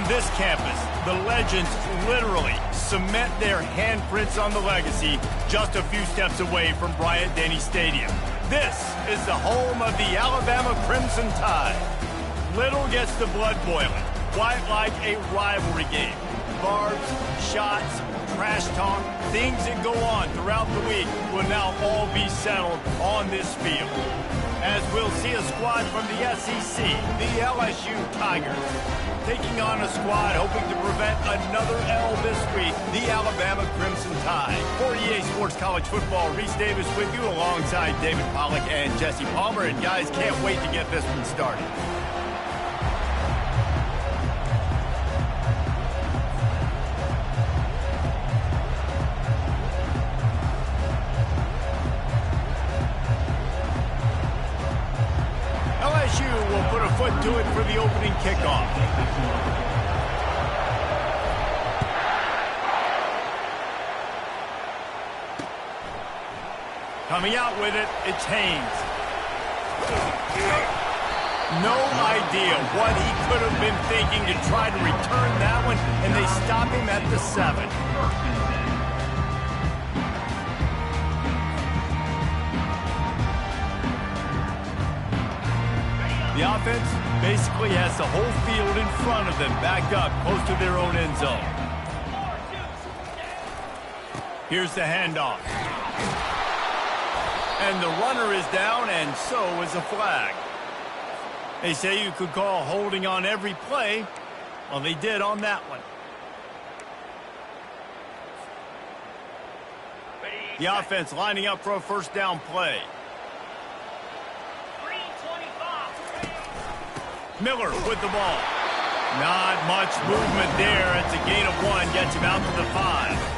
this campus, the legends literally cement their handprints on the legacy just a few steps away from Bryant-Denny Stadium. This is the home of the Alabama Crimson Tide. Little gets the blood boiling, quite like a rivalry game. Barbs, shots, trash talk, things that go on throughout the week will now all be settled on this field. As we'll see a squad from the SEC, the LSU Tigers, taking on a squad hoping to prevent another L this week, the Alabama Crimson Tide. For EA Sports College Football, Reese Davis with you alongside David Pollack and Jesse Palmer. And guys, can't wait to get this one started. LSU will put a foot to it for the opening kickoff. Coming out with it, it's Haynes. No idea what he could have been thinking to try to return that one, and they stop him at the 7. The offense basically has the whole field in front of them, backed up close to their own end zone. Here's the handoff. And the runner is down, and so is a flag. They say you could call holding on every play. Well, they did on that one. The offense lining up for a first down play. Miller with the ball. Not much movement there. It's a gain of 1. Gets him out to the 5.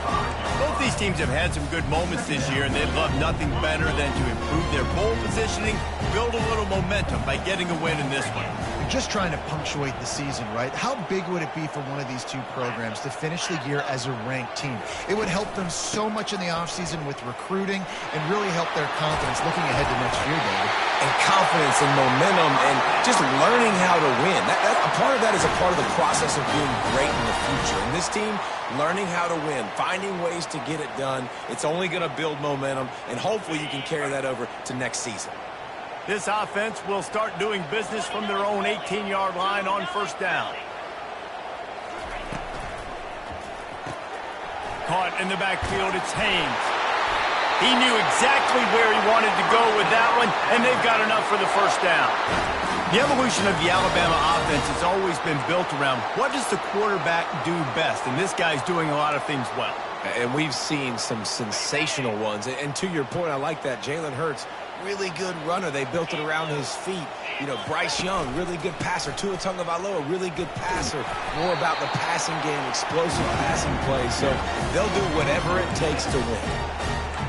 Both these teams have had some good moments this year, and they'd love nothing better than to improve their bowl positioning, build a little momentum by getting a win in this one. Just trying to punctuate the season, right? How big would it be for one of these two programs to finish the year as a ranked team? It would help them so much in the offseason with recruiting and really help their confidence looking ahead to next year, David. And confidence and momentum and just learning how to win. A part of that is a part of the process of being great in the future. And this team, learning how to win, finding ways to get it done, it's only going to build momentum, and hopefully you can carry that over to next season. This offense will start doing business from their own 18-yard line on first down. Caught in the backfield, it's Haynes. He knew exactly where he wanted to go with that one, and they've got enough for the first down. The evolution of the Alabama offense has always been built around what does the quarterback do best, and this guy's doing a lot of things well. And we've seen some sensational ones. And to your point, I like that. Jalen Hurts, really good runner. They built it around his feet. You know, Bryce Young, really good passer. Tua Tagovailoa, really good passer. More about the passing game, explosive passing plays. So they'll do whatever it takes to win.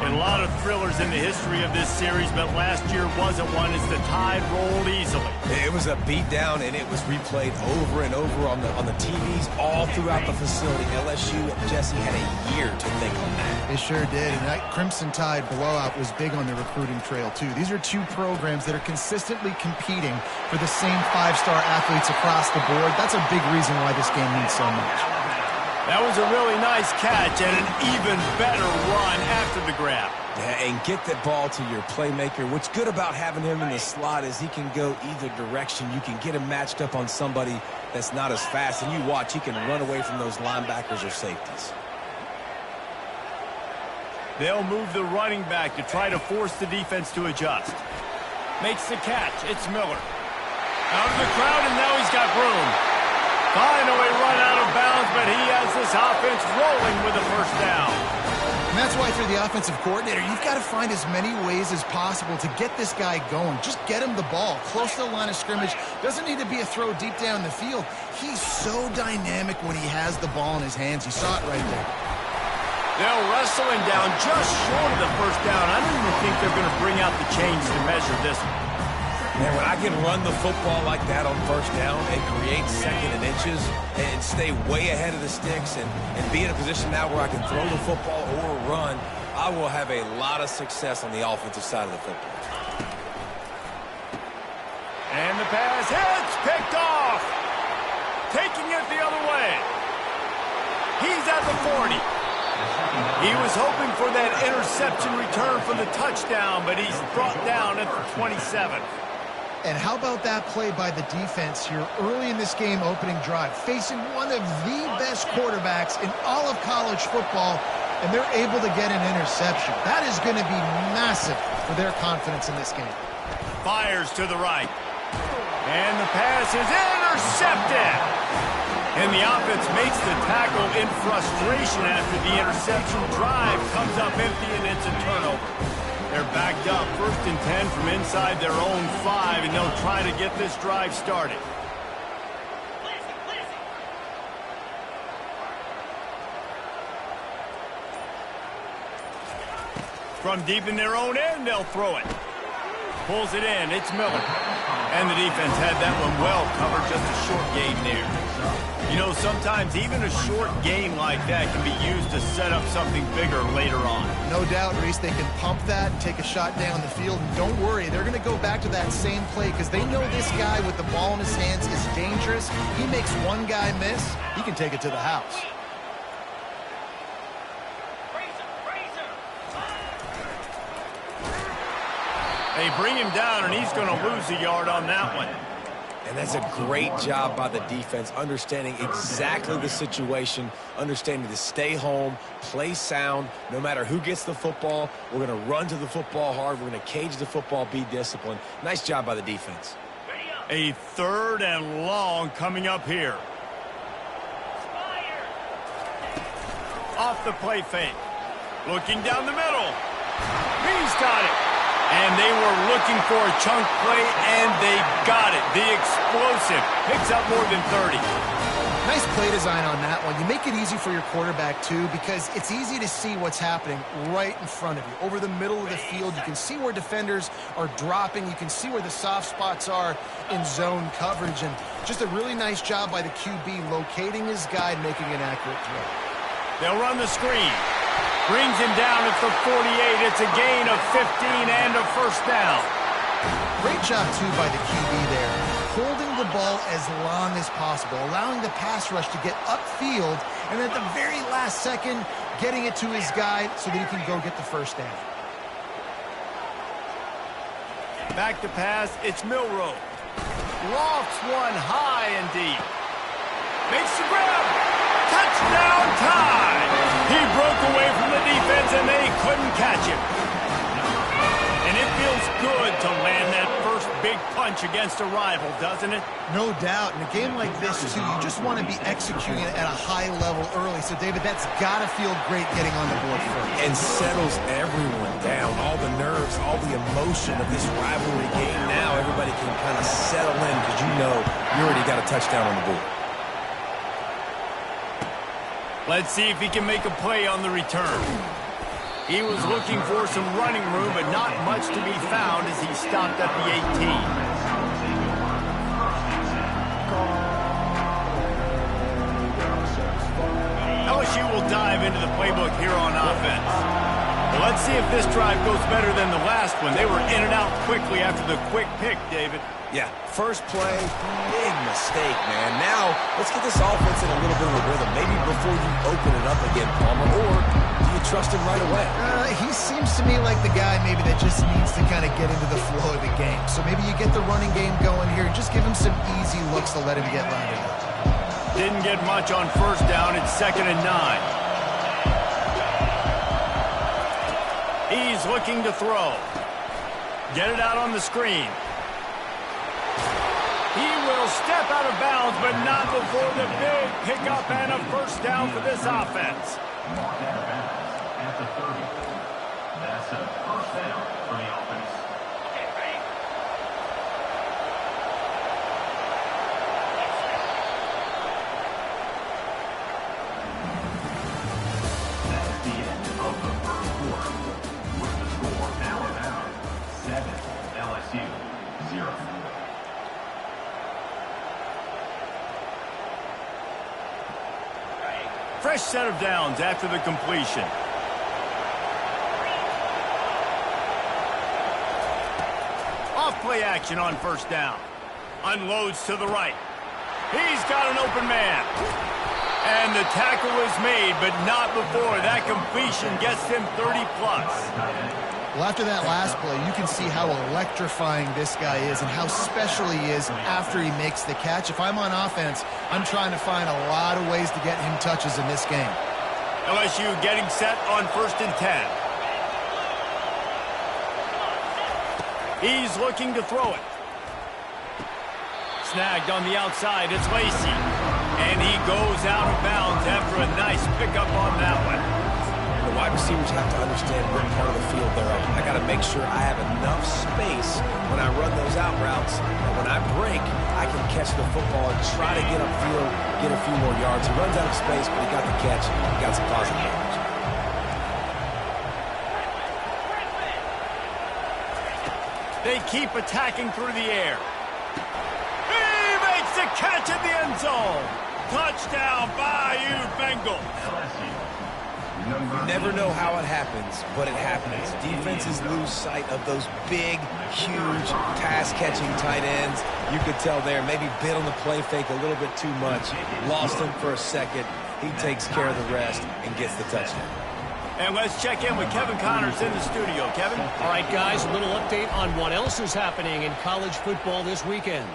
And a lot of thrillers in the history of this series, but last year wasn't one as the Tide rolled easily. It was a beatdown, and it was replayed over and over on the TVs all throughout the facility. LSU and Jesse had a year to think on that. They sure did, and that Crimson Tide blowout was big on the recruiting trail, too. These are two programs that are consistently competing for the same 5-star athletes across the board. That's a big reason why this game means so much. That was a really nice catch and an even better run after the grab. Yeah, and get that ball to your playmaker. What's good about having him in the slot is he can go either direction. You can get him matched up on somebody that's not as fast, and you watch, he can run away from those linebackers or safeties. They'll move the running back to try to force the defense to adjust. Makes the catch. It's Miller. Out of the crowd, and now he's got room. Finally run out of bounds, but he has this offense rolling with a first down. And that's why for the offensive coordinator, you've got to find as many ways as possible to get this guy going. Just get him the ball close to the line of scrimmage. Doesn't need to be a throw deep down the field. He's so dynamic when he has the ball in his hands. You saw it right there. They'll wrestle him down just short of the first down. I don't even think they're going to bring out the chains to measure this one. Man, when I can run the football like that on first down and create second and inches and stay way ahead of the sticks and be in a position now where I can throw the football or run, I will have a lot of success on the offensive side of the football. And the pass hits, picked off. Taking it the other way. inside the 40. He was hoping for that interception return for the touchdown, but he's brought down at the 27. And how about that play by the defense here early in this game opening drive, facing one of the best quarterbacks in all of college football, and they're able to get an interception. That is going to be massive for their confidence in this game. Fires to the right. And the pass is intercepted. And the offense makes the tackle in frustration after the interception. Drive comes up empty, and it's a turnover. They're backed up, 1st and 10 from inside their own 5, and they'll try to get this drive started. From deep in their own end, they'll throw it. Pulls it in. It's Miller. And the defense had that one well covered. Just a short gain there. You know, sometimes even a short gain like that can be used to set up something bigger later on. No doubt, Reese, they can pump that, take a shot down the field, and don't worry, they're going to go back to that same play because they know this guy with the ball in his hands is dangerous. He makes one guy miss, he can take it to the house. They bring him down, and he's going to lose a yard on that one. And that's a great job by the defense, understanding exactly the situation, understanding to stay home, play sound. No matter who gets the football, we're going to run to the football hard. We're going to cage the football, be disciplined. Nice job by the defense. A 3rd and long coming up here. Off the play fake. Looking down the middle. He's got it. And they were looking for a chunk play, and they got it. The explosive picks up more than 30. Nice play design on that one. You make it easy for your quarterback, too, because it's easy to see what's happening right in front of you. Over the middle of the field, you can see where defenders are dropping. You can see where the soft spots are in zone coverage. And just a really nice job by the QB locating his guy and making an accurate throw. They'll run the screen. Brings him down at the 48. It's a gain of 15 and a 1st down. Great job, too, by the QB there. Holding the ball as long as possible, allowing the pass rush to get upfield, and at the very last second, getting it to his guy so that he can go get the 1st down. Back to pass. It's Milroe. Lofts one high and deep. Makes the grab. Touchdown time. He broke away from the defense, and they couldn't catch him. And it feels good to land that first big punch against a rival, doesn't it? No doubt. In a game like this, too, you just want to be executing it at a high level early. So, David, that's got to feel great getting on the board first. And settles everyone down. All the nerves, all the emotion of this rivalry game. Now everybody can kind of settle in because you know you already got a touchdown on the board. Let's see if he can make a play on the return. He was looking for some running room, but not much to be found as he stopped at the 18. LSU will dive into the playbook here on offense. Well, let's see if this drive goes better than the last one. They were in and out quickly after the quick pick, David. Yeah, first play, big mistake, man. Now, let's get this offense in a little bit of a rhythm. Maybe before you open it up again, Palmer, or do you trust him right away? He seems to me like the guy maybe that just needs to kind of get into the flow of the game. So maybe you get the running game going here. Just give him some easy looks to let him get landed up. Didn't get much on 1st down. It's 2nd and 9. He's looking to throw. Get it out on the screen. He will step out of bounds, but not before the big pickup and a 1st down for this offense. At the 30. That's a 1st down for the offense. That's the end of the 1st quarter. With the score, Alabama 7, LSU 0. Fresh set of downs after the completion. Off play action on 1st down. Unloads to the right. He's got an open man. And the tackle is made, but not before that completion gets him 30-plus. Well, after that last play, you can see how electrifying this guy is and how special he is after he makes the catch. If I'm on offense, I'm trying to find a lot of ways to get him touches in this game. LSU getting set on 1st and 10. He's looking to throw it. Snagged on the outside, it's Lacy. And he goes out of bounds after a nice pickup on that one. The wide receivers have to understand what part of the field they're on. I got to make sure I have enough space when I run those out routes. And when I break, I can catch the football and try to get upfield, get a few more yards. He runs out of space, but he got the catch. He got some positive yards. They keep attacking through the air. He makes the catch in the end zone. Touchdown, Bayou Bengals. You never know how it happens, but it happens. Defenses lose sight of those big, huge, pass-catching tight ends. You could tell there, maybe bit on the play fake a little bit too much. Lost him for a second. He takes care of the rest and gets the touchdown. And let's check in with Kevin Connors in the studio. Kevin? All right, guys, a little update on what else is happening in college football this weekend.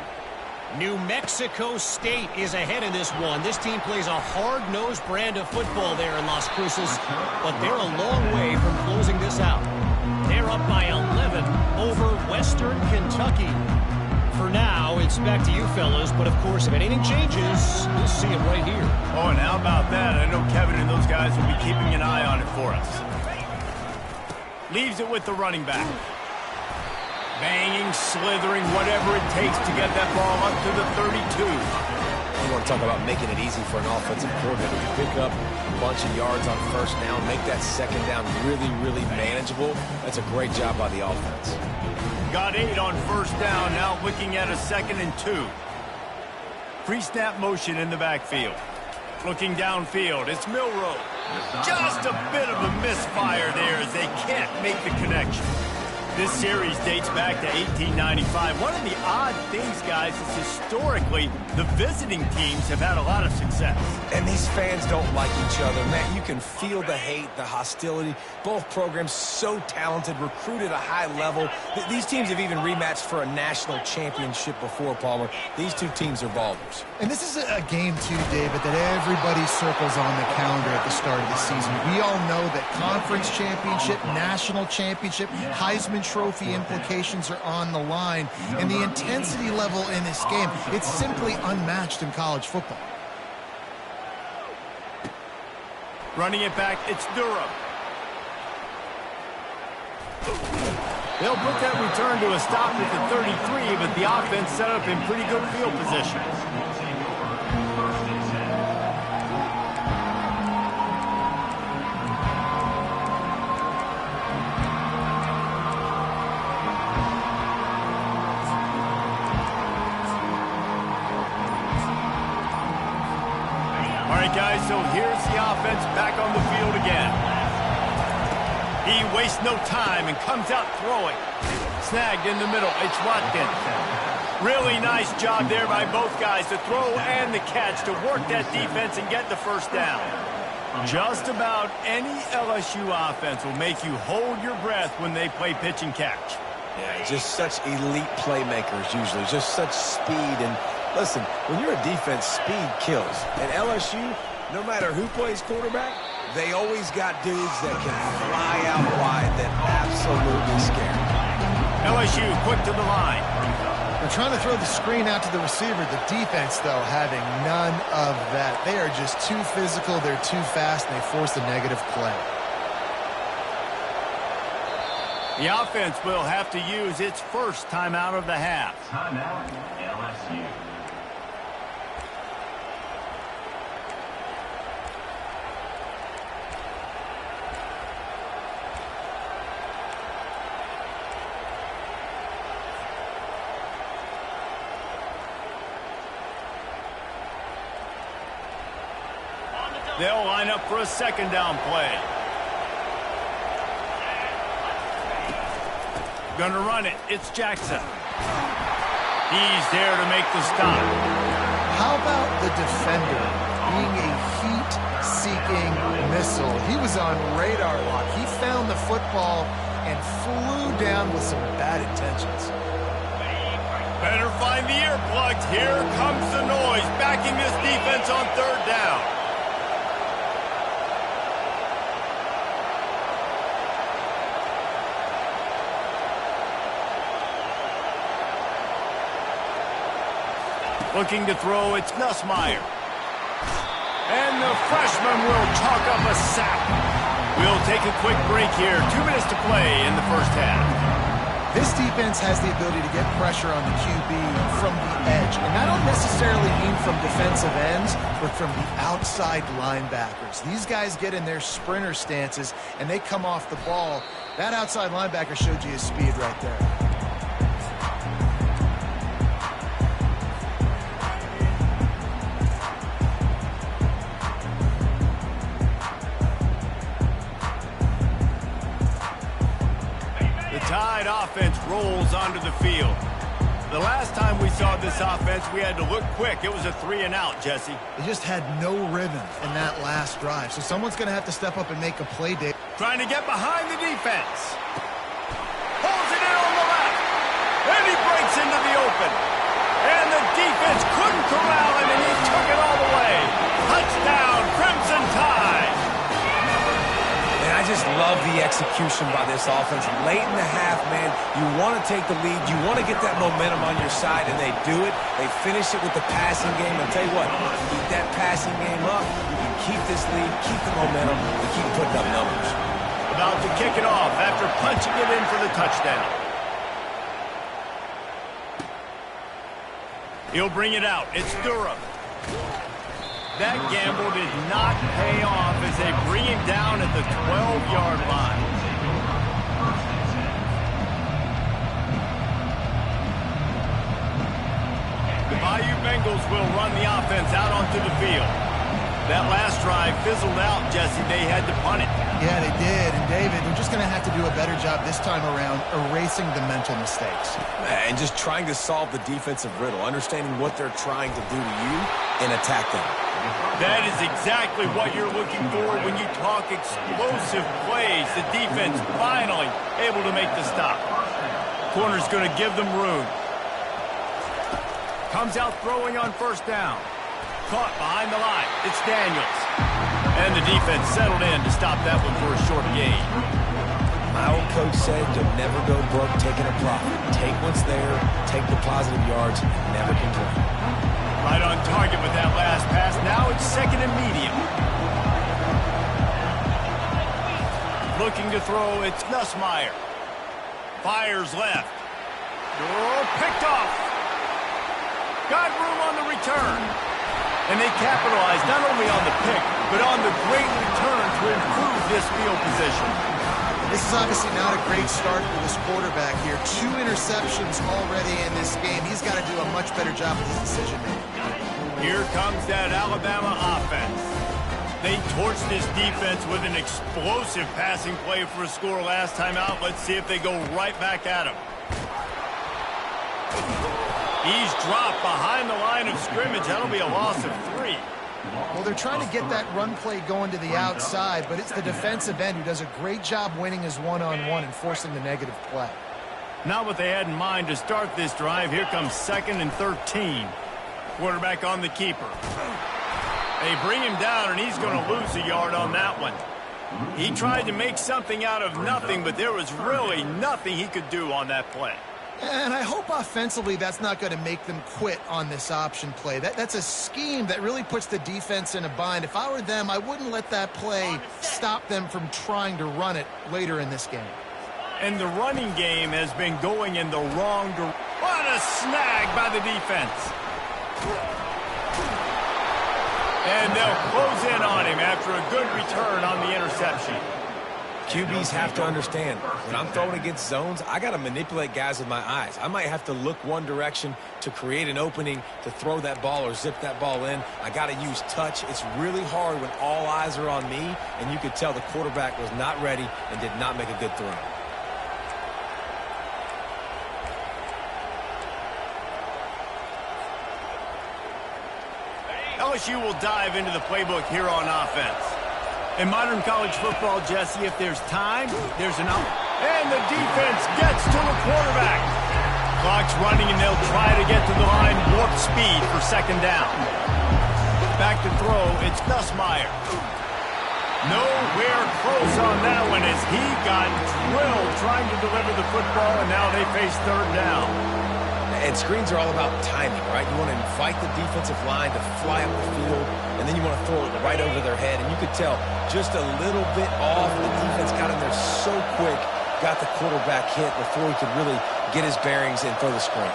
New Mexico State is ahead in this one. This team plays a hard-nosed brand of football there in Las Cruces, but they're a long way from closing this out. They're up by 11 over Western Kentucky. For now, it's back to you fellas, but of course, if anything changes, you'll see it right here. Oh, and how about that? I know Kevin and those guys will be keeping an eye on it for us. Leaves it with the running back. Banging, slithering, whatever it takes to get that ball up to the 32. You want to talk about making it easy for an offensive coordinator to pick up a bunch of yards on first down, make that second down really, really manageable. That's a great job by the offense. Got 8 on first down, now looking at a 2nd and 2. Pre-snap motion in the backfield. Looking downfield, it's Milroe. Just a bit of a misfire there as they can't make the connection. This series dates back to 1895. One of the odd things, guys, is historically the visiting teams have had a lot of success. And these fans don't like each other. Man, you can feel the hate, the hostility. Both programs so talented, recruited at a high level. These teams have even rematched for a national championship before, Palmer. These two teams are ballers. And this is a game, too, David, that everybody circles on the calendar at the start of the season. We all know that conference championship, national championship, Heisman Trophy implications are on the line. And the intensity level in this game, it's simply unmatched in college football. Running it back, it's Durham. They'll put that return to a stop at the 33, but the offense set up in pretty good field position. All right, guys, so here's the offense back on the field again. He wastes no time and comes out throwing. Snagged in the middle. It's Watkins. Really nice job there by both guys to throw and the catch to work that defense and get the first down. Just about any LSU offense will make you hold your breath when they play pitch and catch. Yeah, just such elite playmakers usually. Just such speed. And listen, when you're a defense, speed kills. At LSU, no matter who plays quarterback, they always got dudes that can fly out wide that absolutely scare. LSU quick to the line. They're trying to throw the screen out to the receiver. The defense, though, having none of that. They are just too physical, they're too fast, and they force a negative play. The offense will have to use its first timeout of the half. Timeout, LSU. They'll line up for a second down play. Gonna run it. It's Jackson. He's there to make the stop. How about the defender being a heat-seeking missile. He was on radar lock. He found the football and flew down with some bad intentions. Better find the earplugs. Here comes the noise, backing this defense on third down. Looking to throw, it's Nussmeier. And the freshman will chalk up a sack. We'll take a quick break here. 2 minutes to play in the first half. This defense has the ability to get pressure on the QB from the edge. And I don't necessarily mean from defensive ends, but from the outside linebackers. These guys get in their sprinter stances, and they come off the ball. That outside linebacker showed you his speed right there. Tide offense rolls onto the field. The last time we saw this offense, we had to look quick. It was a 3-and-out, Jesse. They just had no rhythm in that last drive, so someone's going to have to step up and make a play, Dave. Trying to get behind the defense. Pulls it in on the left. And he breaks into the open. And the defense couldn't corral him, and he took it all the way. Touchdown, Crimson Tide. And I just love the execution by this offense. Late in the half, man, you want to take the lead. You want to get that momentum on your side, and they do it. They finish it with the passing game. I'll tell you what, keep that passing game up. You can keep this lead, keep the momentum, and keep putting up numbers. About to kick it off after punching it in for the touchdown. He'll bring it out. It's Durham. That gamble did not pay off as they bring him down at the 12-yard line. The Bayou Bengals will run the offense out onto the field. That last drive fizzled out, Jesse. They had to punt it. Yeah, they did. And, David, they're just going to have to do a better job this time around erasing the mental mistakes. And just trying to solve the defensive riddle, understanding what they're trying to do to you and attack them. That is exactly what you're looking for when you talk explosive plays. The defense finally able to make the stop. Corner's going to give them room. Comes out throwing on first down. Caught behind the line. It's Daniels. And the defense settled in to stop that one for a short gain. My old coach said you'll never go broke taking a profit. Take what's there, take the positive yards, and never complain. Right on target with that last pass. Now it's second and medium. Looking to throw, it's Nussmeier. Fires left. Oh, picked off. Got room on the return. And they capitalize not only on the pick, but on the great return to improve this field position. This is obviously not a great start for this quarterback here. 2 interceptions already in this game. He's got to do a much better job with his decision-making. Here comes that Alabama offense. They torched this defense with an explosive passing play for a score last time out. Let's see if they go right back at him. He's dropped behind the line of scrimmage. That'll be a loss of 3. Well, they're trying to get that run play going to the outside, but it's the defensive end who does a great job winning his one-on-one and forcing the negative play. Not what they had in mind to start this drive. Here comes 2nd and 13. Quarterback on the keeper. They bring him down, and he's going to lose a yard on that one. He tried to make something out of nothing, but there was really nothing he could do on that play. And I hope offensively that's not going to make them quit on this option play. That's a scheme that really puts the defense in a bind. If I were them, I wouldn't let that play stop them from trying to run it later in this game. And the running game has been going in the wrong direction. What a snag by the defense. And they'll close in on him after a good return on the interception. QBs have to understand, when I'm throwing against zones, I got to manipulate guys with my eyes. I might have to look one direction to create an opening to throw that ball or zip that ball in. I got to use touch. It's really hard when all eyes are on me, and you could tell the quarterback was not ready and did not make a good throw. LSU will dive into the playbook here on offense. In modern college football, Jesse, if there's time, there's an out. And the defense gets to the quarterback. Clock's running, and they'll try to get to the line warp speed for second down. Back to throw, it's Nussmeier. Nowhere close on that one as he got drilled trying to deliver the football, and now they face third down. And screens are all about timing, right? You want to invite the defensive line to fly up the field, and then you want to throw it right over their head. And you could tell just a little bit off. The defense got in there so quick, got the quarterback hit before he could really get his bearings and throw the screen.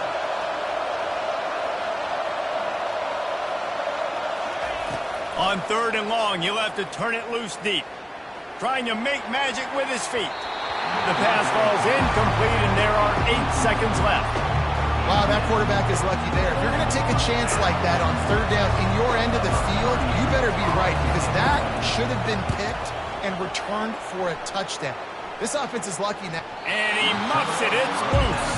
On third and long, he'll have to turn it loose deep. Trying to make magic with his feet. The pass falls incomplete, and there are 8 seconds left. Wow, that quarterback is lucky there. If you're going to take a chance like that on third down in your end of the field, you better be right, because that should have been picked and returned for a touchdown. This offense is lucky now. And he muffs it. It's loose.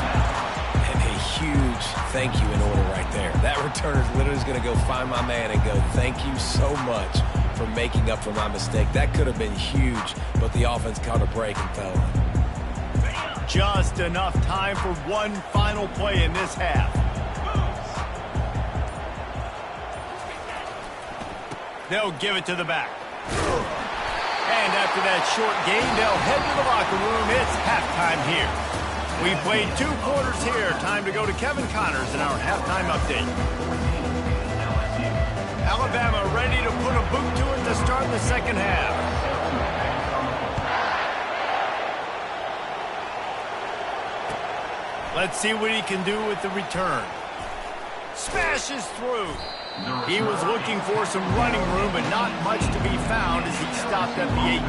And a huge thank you in order right there. That returner literally is going to go find my man and go, thank you so much for making up for my mistake. That could have been huge, but the offense caught a break and fell on. Just enough time for one final play in this half. They'll give it to the back. And after that short gain, they'll head to the locker room. It's halftime here. We played 2 quarters here. Time to go to Kevin Connors in our halftime update. Alabama ready to put a boot to it to start the second half. Let's see what he can do with the return. Smashes through. He was looking for some running room, but not much to be found as he stopped at the 18.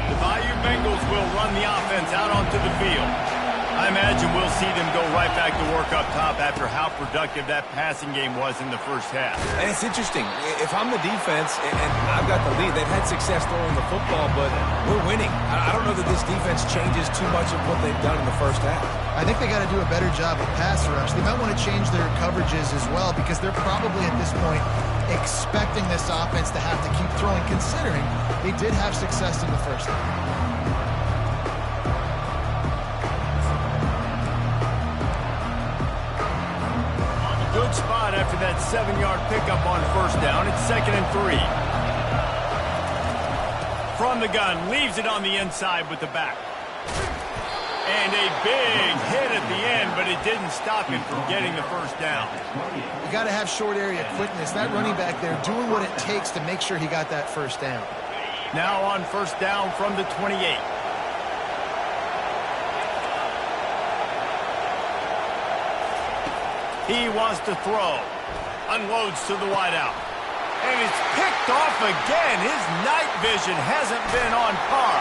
The Bayou Bengals will run the offense out onto the field. I imagine we'll see them go right back to work up top after how productive that passing game was in the first half. And it's interesting. If I'm the defense and I've got the lead, they've had success throwing the football, but we're winning. I don't know that this defense changes too much of what they've done in the first half. I think they got to do a better job of pass rush. They might want to change their coverages as well, because they're probably at this point expecting this offense to have to keep throwing, considering they did have success in the first half. Good spot after that 7-yard pickup on first down. It's 2nd and 3. From the gun, leaves it on the inside with the back. And a big hit at the end, but it didn't stop him from getting the first down. You got to have short area quickness. That running back there doing what it takes to make sure he got that first down. Now on first down from the 28. He wants to throw. Unloads to the wideout. And it's picked off again. His night vision hasn't been on par.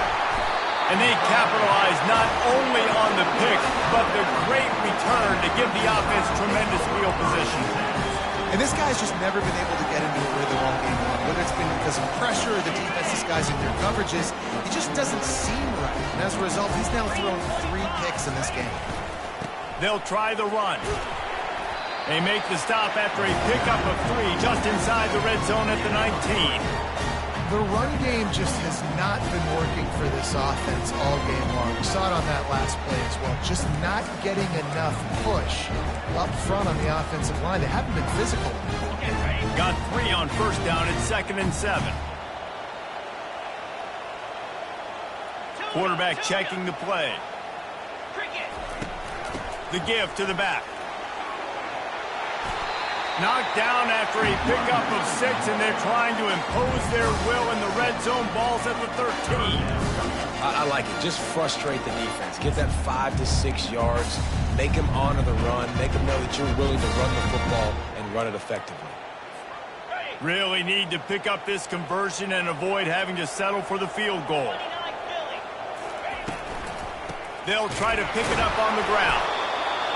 And they capitalize not only on the pick, but the great return to give the offense tremendous field position. And this guy's just never been able to get into a rhythm all game long. Whether it's been because of pressure or the defense disguising their coverages, he just doesn't seem right. And as a result, he's now thrown 3 picks in this game. They'll try the run. They make the stop after a pickup of 3 just inside the red zone at the 19. The run game just has not been working for this offense all game long. We saw it on that last play as well. Just not getting enough push up front on the offensive line. They haven't been physical. Got 3 on first down. It's 2nd and 7. Quarterback checking the play. The give to the back. Knocked down after a pickup of 6, and they're trying to impose their will in the red zone. Ball's at the 13. I like it. Just frustrate the defense. Get that 5 to 6 yards. Make them honor the run. Make them know that you're willing to run the football and run it effectively. Really need to pick up this conversion and avoid having to settle for the field goal. They'll try to pick it up on the ground.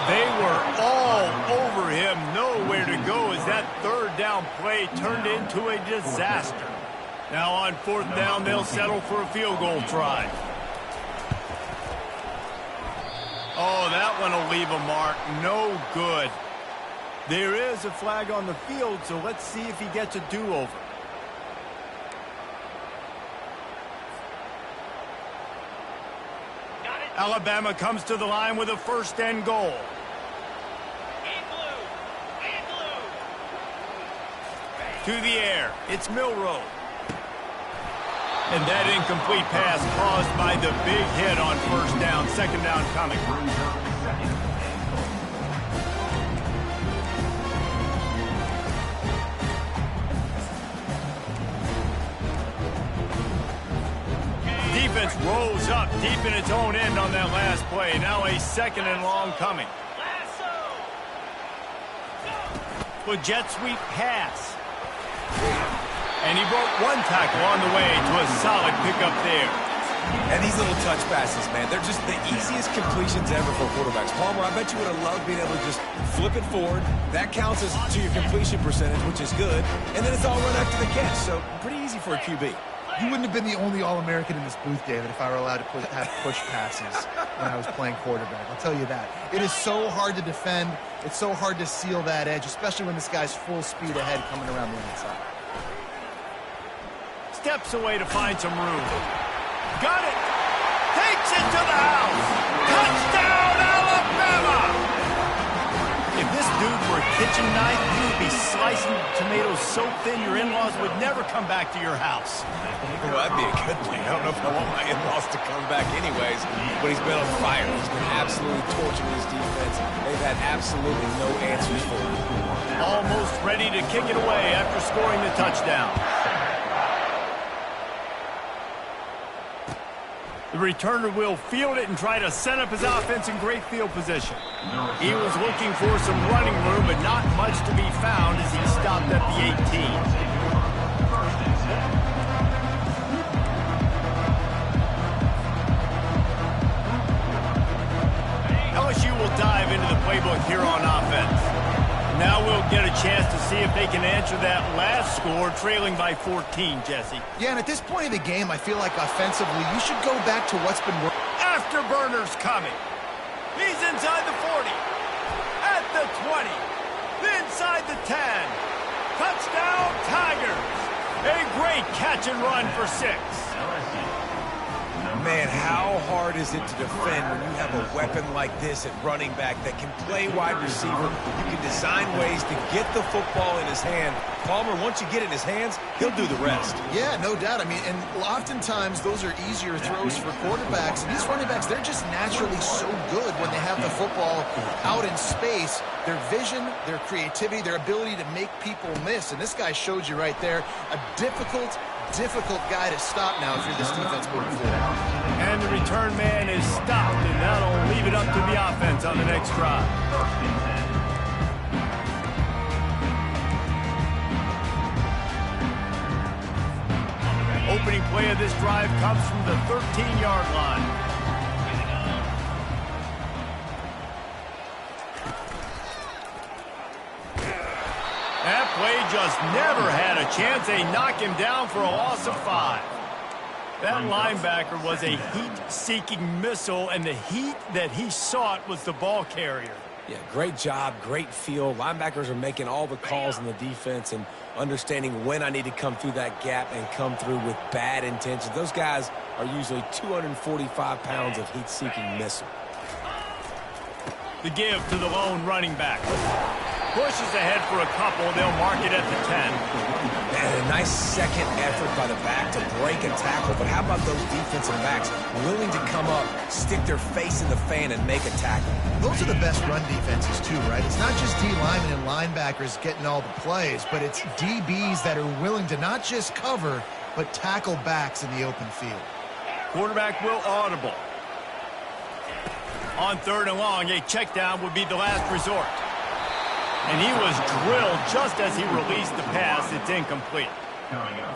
They were all over him, nowhere to go as that third down play turned into a disaster. Now on 4th down, they'll settle for a field goal try. one will leave a mark. No good. There is a flag on the field, so let's see if he gets a do-over. Alabama comes to the line with a first and goal. To the air, it's Milroe. And that incomplete pass caused by the big hit on first down. Second down coming. Defense rolls up deep in its own end on that last play. Now a second and long coming. With jet sweep pass. And he broke one tackle on the way to a solid pickup there. And these little touch passes, man, they're just the easiest completions ever for quarterbacks. Palmer, I bet you would have loved being able to just flip it forward. That counts as to your completion percentage, which is good. And then it's all run after the catch, so pretty easy for a QB. You wouldn't have been the only All-American in this booth, David, if I were allowed to have push passes when I was playing quarterback. I'll tell you that. It is so hard to defend. It's so hard to seal that edge, especially when this guy's full speed ahead coming around the inside. Steps away to find some room. Got it. Takes it to the house. Touchdown, Alabama! If this dude were a kitchen knife, you would be slicing tomatoes so thin your in-laws would never come back to your house. Well, that'd be a good thing. I don't know if I want my in-laws to come back anyways, but he's been on fire. He's been absolutely torching his defense. They've had absolutely no answers for him. Almost ready to kick it away after scoring the touchdown. The returner will field it and try to set up his offense in great field position. He was looking for some running room, but not much to be found as he stopped at the 18. LSU will dive into the playbook here on offense. Now we'll get a chance to see if they can answer that last score, trailing by 14, Jesse. Yeah, and at this point of the game, I feel like offensively, you should go back to what's been working. Afterburner's coming. He's inside the 40. At the 20. Inside the 10. Touchdown, Tigers. A great catch and run for 6. Man, how hard is it to defend when you have a weapon like this at running back that can play wide receiver? You can design ways to get the football in his hand. Palmer, once you get it in his hands, he'll do the rest. Yeah, no doubt. I mean, and oftentimes those are easier throws for quarterbacks. And these running backs, they're just naturally so good when they have the football out in space. Their vision, their creativity, their ability to make people miss. And this guy showed you right there a difficult guy to stop now if you're this defense moving forward. And the return man is stopped, and that'll leave it up to the offense on the next drive. Opening play of this drive comes from the 13-yard line. That play just never had a chance. They knock him down for a loss of 5. That linebacker was a heat-seeking missile, and the heat that he sought was the ball carrier. Yeah, great job, great feel. Linebackers are making all the calls in the defense and understanding when I need to come through that gap and come through with bad intentions. Those guys are usually 245 pounds of heat-seeking missile. The give to the lone running back. Pushes ahead for a couple. They'll mark it at the 10. And a nice second effort by the back to break a tackle. But how about those defensive backs willing to come up, stick their face in the fan, and make a tackle? Those are the best run defenses too, right? It's not just D linemen and linebackers getting all the plays, but it's DBs that are willing to not just cover, but tackle backs in the open field. Quarterback will audible. On 3rd and long, a check down would be the last resort. And he was drilled just as he released the pass. It's incomplete.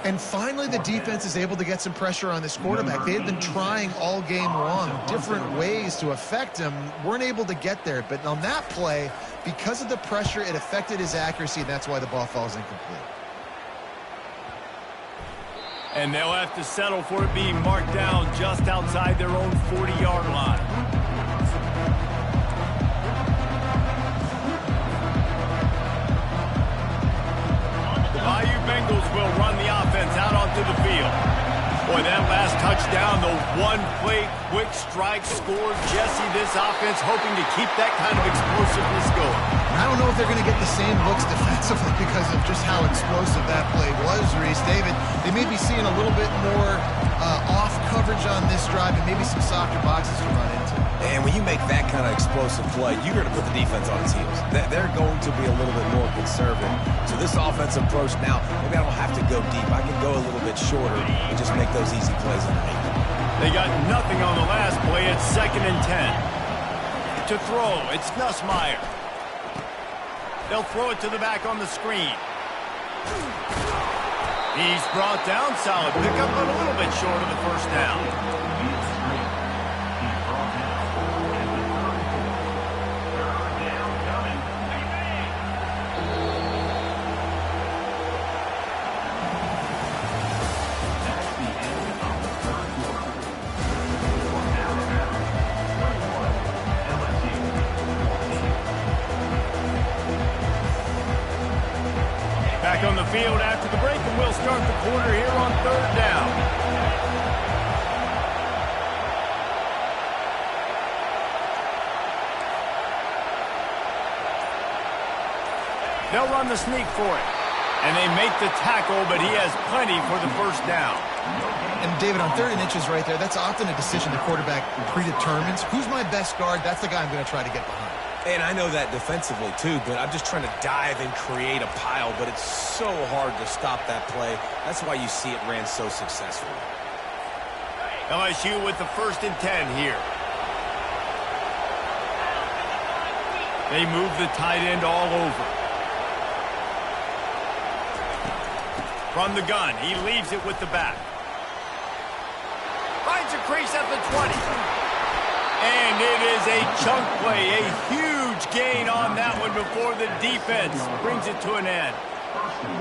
And finally, the defense is able to get some pressure on this quarterback. They had been trying all game long, different ways to affect him, weren't able to get there. But on that play, because of the pressure, it affected his accuracy, and that's why the ball falls incomplete. And they'll have to settle for it being marked down just outside their own 40-yard line. to the field. Boy, that last touchdown, the one-play quick strike scored. Jesse, this offense hoping to keep that kind of explosiveness going. I don't know if they're going to get the same looks defensively because of just how explosive that play was, Reese. David, they may be seeing a little bit more off coverage on this drive and maybe some softer boxes to run into. And when you make that kind of explosive play, you're going to put the defense on its heels. They're going to be a little bit more conservative. So this offensive approach now, maybe I don't have to go deep. I can go a little bit shorter and just make those easy plays underneath. They got nothing on the last play. It's 2nd and 10. To throw, it's Nussmeier. They'll throw it to the back on the screen. He's brought down. Solid pickup, but a little bit short of the first down. Back on the field after the break, and we'll start the quarter here on 3rd down. They'll run the sneak for it. And they make the tackle, but he has plenty for the first down. And David, on 3rd and inches right there, that's often a decision the quarterback predetermines. Who's my best guard? That's the guy I'm going to try to get behind. And I know that defensively, too, but I'm just trying to dive and create a pile, but it's so hard to stop that play. That's why you see it ran so successfully. LSU with the 1st and 10 here. They move the tight end all over. From the gun, he leaves it with the back. Finds a crease at the 20. And it is a chunk play, a huge gain on that one before the defense brings it to an end.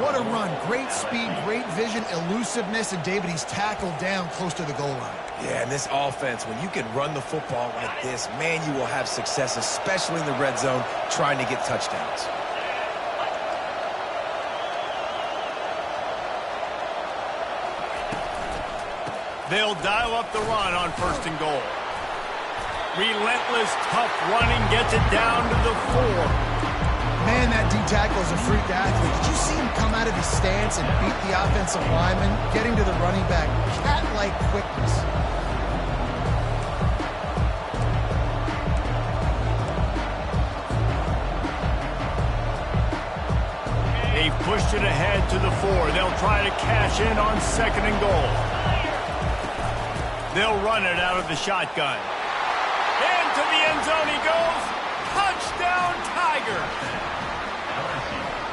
What a run. Great speed, great vision, elusiveness, and David, he's tackled down close to the goal line. Yeah, and this offense, when you can run the football like this, man, you will have success, especially in the red zone, trying to get touchdowns. They'll dial up the run on 1st and goal. Relentless, tough running gets it down to the 4. Man, that D-tackle is a freak athlete. Did you see him come out of his stance and beat the offensive lineman, getting to the running back? Cat-like quickness. They've pushed it ahead to the 4. They'll try to cash in on 2nd and goal. They'll run it out of the shotgun. Into the end zone he goes. Touchdown, Tigers.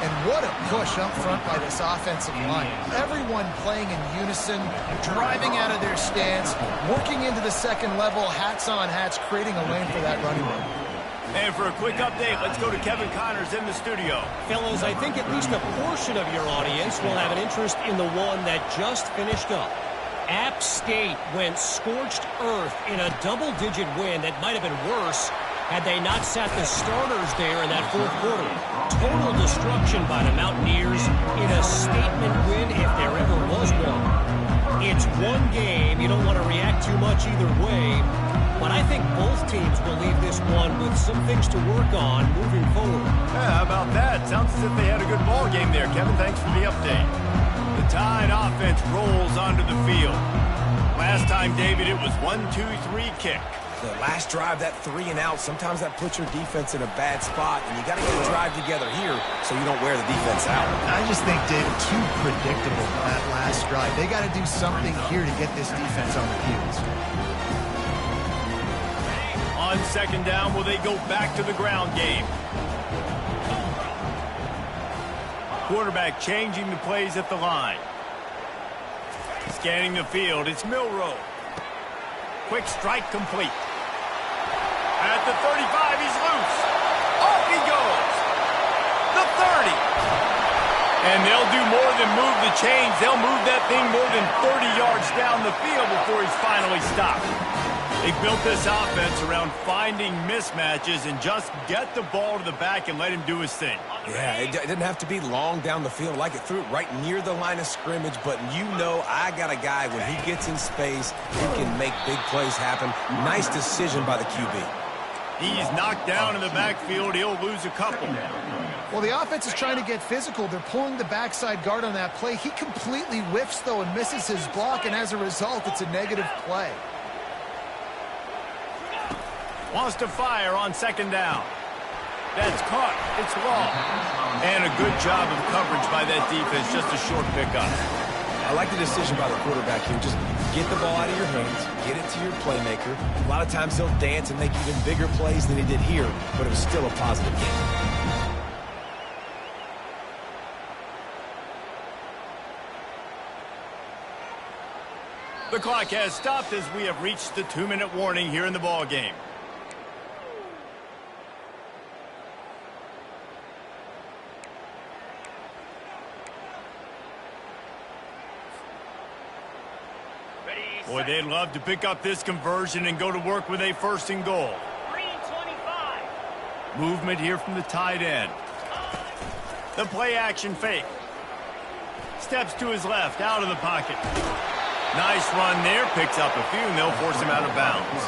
And what a push up front by this offensive line. Everyone playing in unison, driving out of their stance, working into the 2nd level, hats on hats, creating a lane for that running back. And for a quick update, let's go to Kevin Connors in the studio. Fellas, I think at least a portion of your audience will have an interest in the one that just finished up. App State went scorched earth in a double-digit win that might have been worse had they not sat the starters there in that 4th quarter. Total destruction by the Mountaineers in a statement win if there ever was one. It's one game. You don't want to react too much either way, but I think both teams will leave this one with some things to work on moving forward. Yeah, how about that? Sounds as if they had a good ball game there. Kevin, thanks for the update. The Tide offense rolls onto the field. Last time, David, it was 1-2-3 kick. The last drive, that 3 and out, sometimes that puts your defense in a bad spot, and you got to get a drive together here so you don't wear the defense out. I just think, David, too predictable that last drive. They got to do something here to get this defense on their heels. On 2nd down, will they go back to the ground game? Quarterback changing the plays at the line. Scanning the field, it's Milroe. Quick strike complete. At the 35, he's loose. Off he goes. The 30. And they'll do more than move the chains. They'll move that thing more than 30 yards down the field before he's finally stopped. They built this offense around finding mismatches and just get the ball to the back and let him do his thing. Yeah, it didn't have to be long down the field. Like it threw it right near the line of scrimmage, but you know I got a guy when he gets in space, he can make big plays happen. Nice decision by the QB. He's knocked down in the backfield. He'll lose a couple. Well, the offense is trying to get physical. They're pulling the backside guard on that play. He completely whiffs, though, and misses his block, and as a result, it's a negative play. Wants to fire on second down. That's caught. It's long. And a good job of coverage by that defense. Just a short pickup. I like the decision by the quarterback here. Just get the ball out of your hands, get it to your playmaker. A lot of times he'll dance and make even bigger plays than he did here, but it was still a positive game. The clock has stopped as we have reached the 2-minute warning here in the ball game. Boy, they'd love to pick up this conversion and go to work with a 1st and goal. 3:25. Movement here from the tight end. The play action fake. Steps to his left, out of the pocket. Nice run there, picks up a few, and they'll force him out of bounds.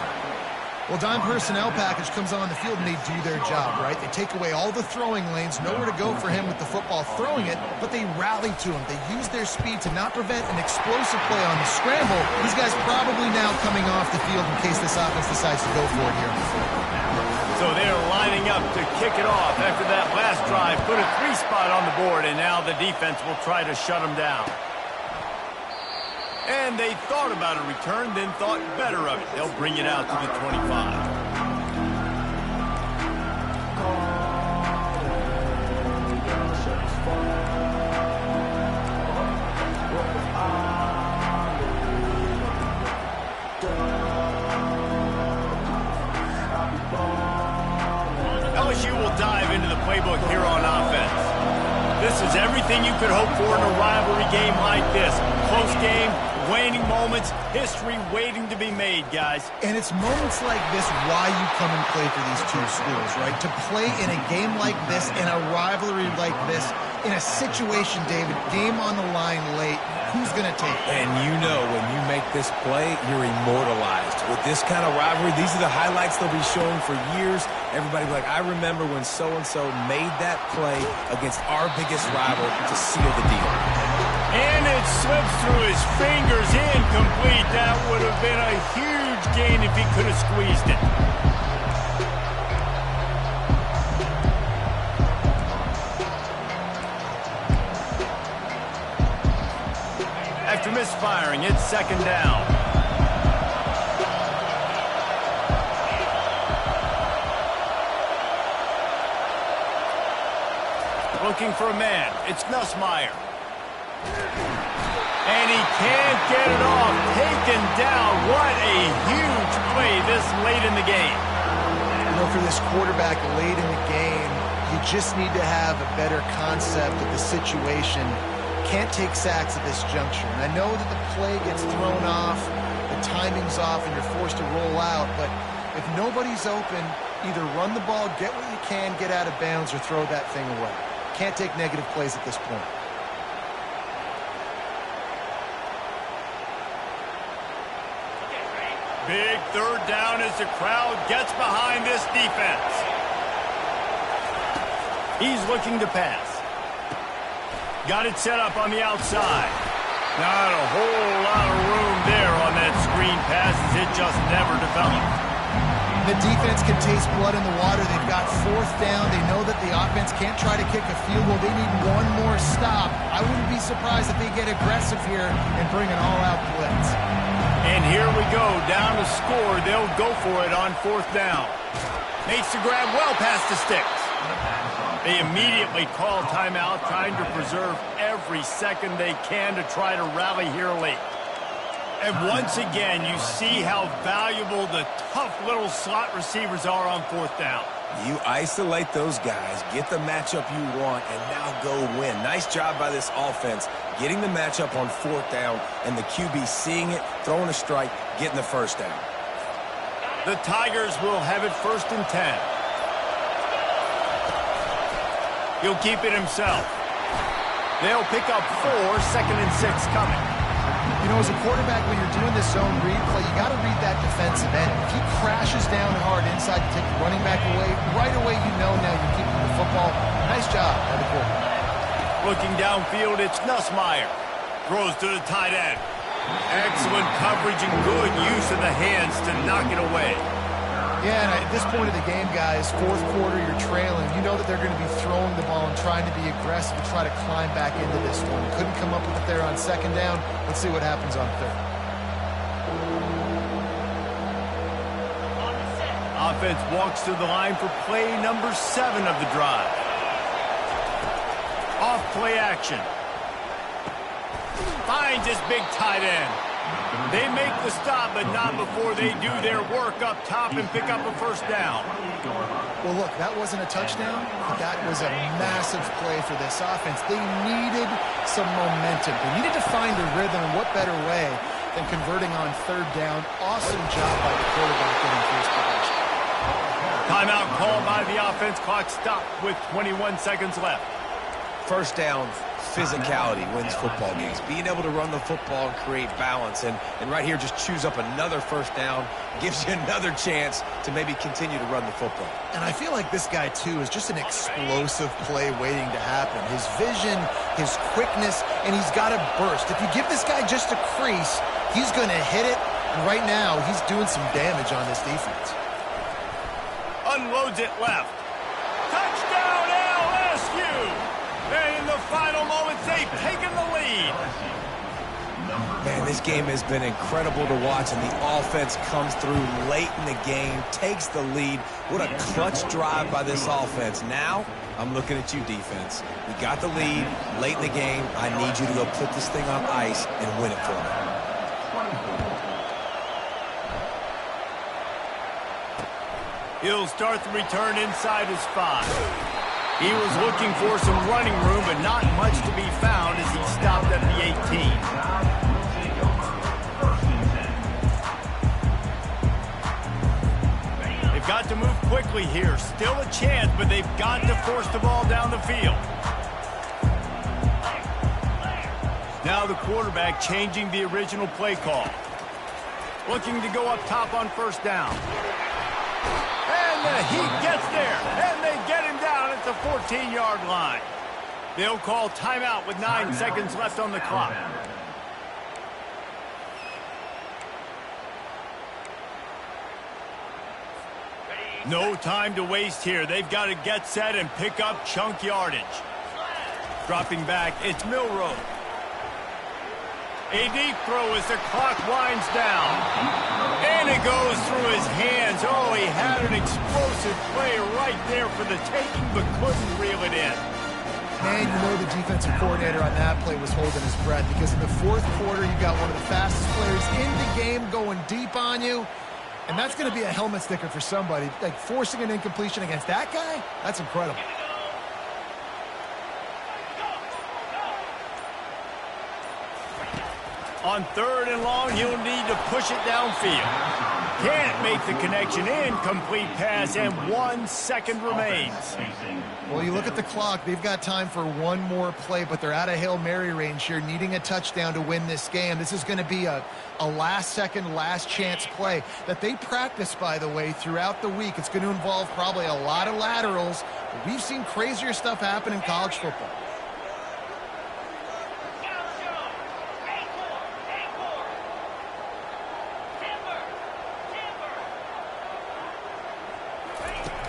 Well, dime personnel package comes on the field, and they do their job, right? They take away all the throwing lanes, nowhere to go for him with the football throwing it, but they rally to him. They use their speed to not prevent an explosive play on the scramble. These guys probably now coming off the field in case this offense decides to go for it here. So they're lining up to kick it off after that last drive. Put a 3-spot on the board, and now the defense will try to shut them down. And they thought about a return, then thought better of it. They'll bring it out to the 25. LSU will dive into the playbook here on offense. This is everything you could hope for in a rivalry game like this. Close game, waning moments, history waiting to be made, guys. And it's moments like this why you come and play for these two schools, right? To play in a game like this, in a rivalry like this, in a situation, David, game on the line late, who's going to take it? And you know when you make this play, you're immortalized. With this kind of rivalry, these are the highlights they'll be showing for years. Everybody will be like, I remember when so-and-so made that play against our biggest rival to seal the deal. And it slips through his fingers, incomplete. That would have been a huge gain if he could have squeezed it. After misfiring, it's second down. Looking for a man. It's Nussmeier. And he can't get it off. Taken down. What a huge play this late in the game. You know, for this quarterback late in the game, you just need to have a better concept of the situation. Can't take sacks at this juncture. And I know that the play gets thrown off, the timing's off, and you're forced to roll out. But if nobody's open, either run the ball, get what you can, get out of bounds, or throw that thing away. Can't take negative plays at this point. Big third down as the crowd gets behind this defense. He's looking to pass. Got it set up on the outside. Not a whole lot of room there on that screen pass as it just never developed. The defense can taste blood in the water. They've got 4th down. They know that the offense can't try to kick a field goal. They need one more stop. I wouldn't be surprised if they get aggressive here and bring an all-out blitz. And here we go, down to score. They'll go for it on 4th down. Makes the grab well past the sticks. They immediately call timeout, trying to preserve every second they can to try to rally here late. And once again, you see how valuable the tough little slot receivers are on 4th down. You isolate those guys, get the matchup you want, and now go win. Nice job by this offense, getting the matchup on 4th down, and the QB seeing it, throwing a strike, getting the 1st down. The Tigers will have it 1st and 10. He'll keep it himself. They'll pick up 4, 2nd and 6 coming. You know, as a quarterback, when you're doing this zone read play, you got to read that defensive end. If he crashes down hard inside to take the running back away, right away you know now you're keeping the football. Nice job by the quarterback. Looking downfield, it's Nussmeier. Throws to the tight end. Excellent coverage and good use of the hands to knock it away. Yeah, and at this point of the game, guys, 4th quarter, you're trailing. You know that they're going to be throwing the ball and trying to be aggressive and try to climb back into this one. Couldn't come up with it there on 2nd down. Let's see what happens on 3rd. Offense walks to the line for play number 7 of the drive. Off play action. Finds his big tight end. They make the stop, but not before they do their work up top and pick up a 1st down. Well, look, that wasn't a touchdown, but that was a massive play for this offense. They needed some momentum. They needed to find a rhythm, and what better way than converting on 3rd down. Awesome job by the quarterback getting first possession. Timeout called by the offense. Clock stopped with 21 seconds left. 1st down, physicality wins football games. Being able to run the football and create balance. And right here, just choose up another 1st down. Gives you another chance to maybe continue to run the football. And I feel like this guy, too, is just an explosive play waiting to happen. His vision, his quickness, and he's got a burst. If you give this guy just a crease, he's going to hit it. And right now, he's doing some damage on this defense. Unloads it left. Touchdown, LSU! And in the final moments, they've taken the lead. Man, this game has been incredible to watch, and the offense comes through late in the game, takes the lead. What a clutch drive by this offense. Now, I'm looking at you, defense. We got the lead late in the game. I need you to go put this thing on ice and win it for me. He'll start the return inside his 5. He was looking for some running room, but not much to be found as he stopped at the 18. They've got to move quickly here. Still a chance, but they've got to force the ball down the field. Now the quarterback changing the original play call. Looking to go up top on 1st down. And he gets there, and they get him down at the 14-yard line. They'll call timeout with 9 seconds left on the clock. No time to waste here. They've got to get set and pick up chunk yardage. Dropping back, it's Milroe. A deep throw as the clock winds down. And it goes through his hands. Oh, he had an explosive play right there for the taking, but couldn't reel it in. Man, you know the defensive coordinator on that play was holding his breath, because in the 4th quarter, you got one of the fastest players in the game going deep on you. And that's going to be a helmet sticker for somebody. Like, forcing an incompletion against that guy, that's incredible. On 3rd and long, he'll need to push it downfield. Can't make the connection. Incomplete pass, and 1 second remains. Well, you look at the clock. They've got time for one more play, but they're out of Hail Mary range here, needing a touchdown to win this game. This is going to be a last-second, last-chance play that they practice, by the way, throughout the week. It's going to involve probably a lot of laterals. But we've seen crazier stuff happen in college football.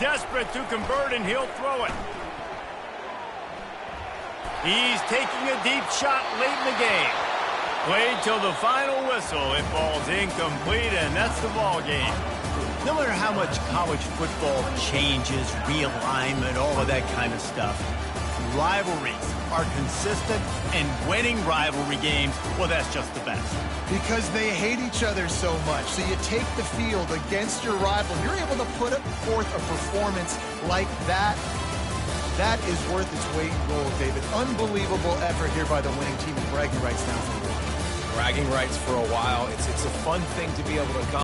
Desperate to convert, and he'll throw it. He's taking a deep shot late in the game. Played till the final whistle. It falls incomplete, and that's the ball game. No matter how much college football changes, realignment, all of that kind of stuff, rivalries are consistent, and winning rivalry games, well, that's just the best. Because they hate each other so much. So you take the field against your rival. You're able to put forth a performance like that. That is worth its weight in gold, David. Unbelievable effort here by the winning team, and bragging rights now for the Bragging rights for a while. It's a fun thing to be able to accomplish.